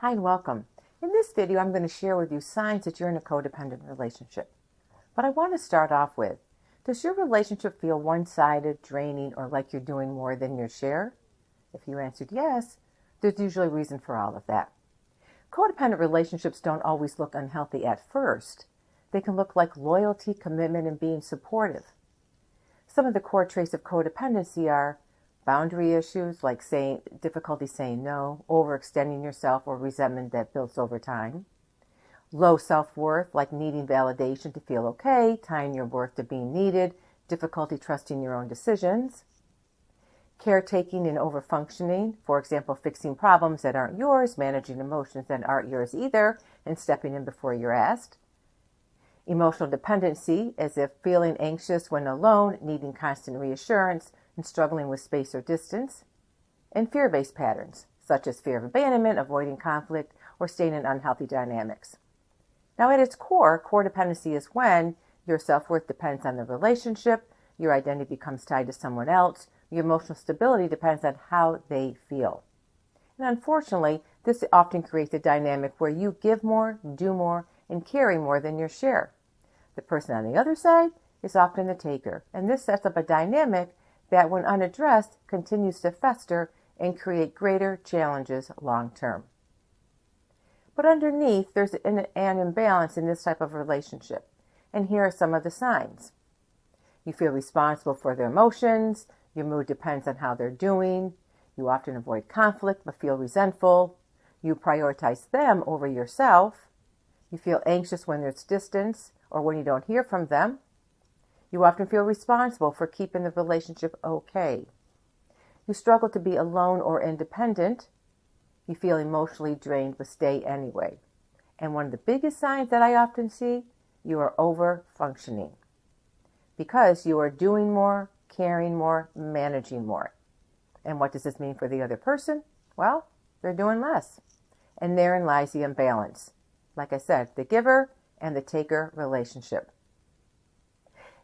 Hi and welcome. In this video, I'm going to share with you signs that you're in a codependent relationship. But I want to start off with, does your relationship feel one-sided, draining, or like you're doing more than your share? If you answered yes, there's usually a reason for all of that. Codependent relationships don't always look unhealthy at first. They can look like loyalty, commitment, and being supportive. Some of the core traits of codependency are boundary issues like difficulty saying no, overextending yourself, or resentment that builds over time. Low self-worth, like needing validation to feel okay, tying your worth to being needed, difficulty trusting your own decisions. Caretaking and overfunctioning, for example, fixing problems that aren't yours, managing emotions that aren't yours either, and stepping in before you're asked. Emotional dependency, as if feeling anxious when alone, needing constant reassurance, and struggling with space or distance. And fear-based patterns, such as fear of abandonment, avoiding conflict, or staying in unhealthy dynamics. Now, at its core, codependency is when your self-worth depends on the relationship, your identity becomes tied to someone else, your emotional stability depends on how they feel. And unfortunately, this often creates a dynamic where you give more, do more, and carry more than your share. The person on the other side is often the taker, and this sets up a dynamic that, when unaddressed, continues to fester and create greater challenges long term. But underneath, there's an imbalance in this type of relationship, and here are some of the signs. You feel responsible for their emotions, your mood depends on how they're doing, you often avoid conflict but feel resentful, you prioritize them over yourself, you feel anxious when there's distance or when you don't hear from them. You often feel responsible for keeping the relationship okay. You struggle to be alone or independent. You feel emotionally drained but stay anyway. And one of the biggest signs that I often see, you are over-functioning. Because you are doing more, caring more, managing more. And what does this mean for the other person? Well, they're doing less. And therein lies the imbalance. Like I said, the giver and the taker relationship.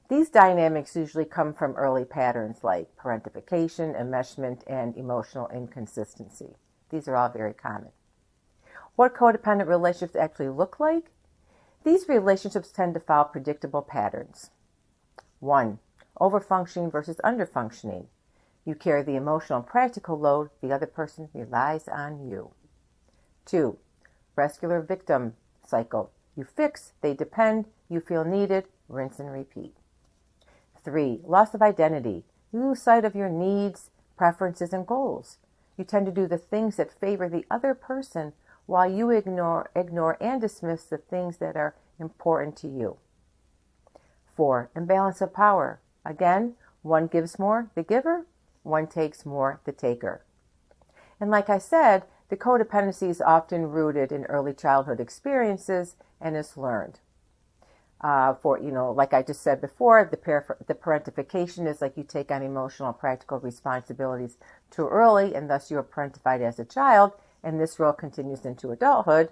These dynamics usually come from early patterns like parentification, enmeshment, and emotional inconsistency. These are all very common. What codependent relationships actually look like? These relationships tend to follow predictable patterns. 1. Overfunctioning versus underfunctioning. You carry the emotional and practical load, the other person relies on you. 2. Rescuer victim cycle. You fix, they depend, you feel needed, rinse and repeat. 3. Loss of identity. You lose sight of your needs, preferences, and goals. You tend to do the things that favor the other person while you ignore and dismiss the things that are important to you. 4. Imbalance of power. Again, one gives more, the giver, one takes more, the taker. And like I said, the codependency is often rooted in early childhood experiences and is learned. Like I just said before, the parentification is like you take on emotional and practical responsibilities too early, and thus you are parentified as a child, and this role continues into adulthood.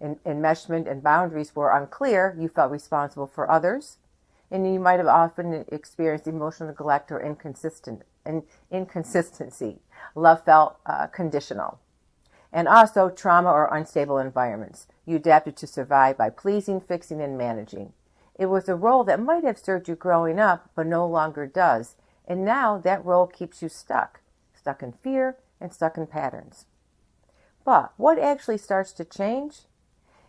Enmeshment and boundaries were unclear. You felt responsible for others, and you might have often experienced emotional neglect or inconsistency. Love felt conditional. And also trauma or unstable environments. You adapted to survive by pleasing, fixing, and managing. It was a role that might have served you growing up, but no longer does. And now that role keeps you stuck in fear and stuck in patterns. But what actually starts to change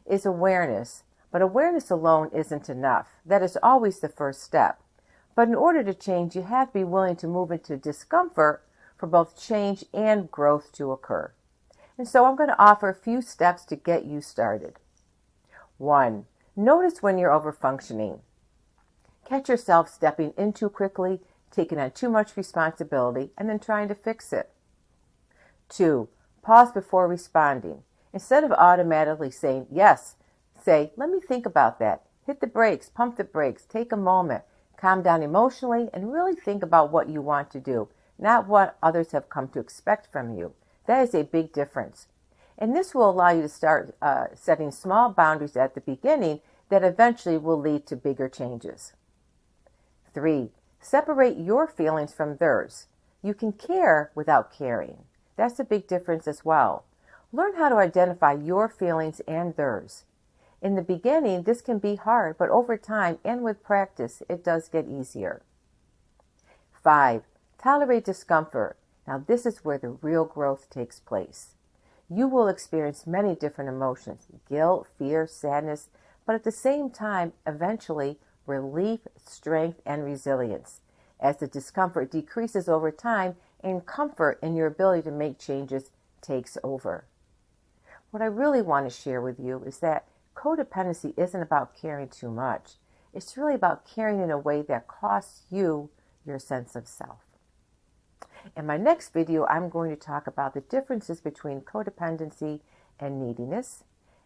is awareness. But awareness alone isn't enough. That is always the first step. But in order to change, you have to be willing to move into discomfort for both change and growth to occur. And so I'm going to offer a few steps to get you started. 1. Notice when you're overfunctioning. Catch yourself stepping in too quickly, taking on too much responsibility, and then trying to fix it. 2. Pause before responding. Instead of automatically saying yes, say, let me think about that. Hit the brakes, pump the brakes, take a moment, calm down emotionally, and really think about what you want to do, not what others have come to expect from you. That is a big difference. And this will allow you to start setting small boundaries at the beginning that eventually will lead to bigger changes. 3. Separate your feelings from theirs. You can care without caring. That's a big difference as well. Learn how to identify your feelings and theirs. In the beginning, this can be hard, but over time and with practice, it does get easier. 5. Tolerate discomfort. Now, this is where the real growth takes place. You will experience many different emotions, guilt, fear, sadness, but at the same time, eventually, relief, strength, and resilience, as the discomfort decreases over time and comfort in your ability to make changes takes over. What I really want to share with you is that codependency isn't about caring too much. It's really about caring in a way that costs you your sense of self. In my next video, I'm going to talk about the differences between codependency and neediness.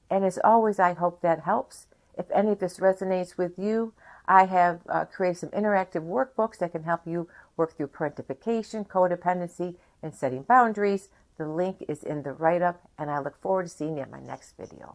And as always, I hope that helps. If any of this resonates with you, I have created some interactive workbooks that can help you work through parentification, codependency, and setting boundaries. The link is in the write-up, and I look forward to seeing you in my next video.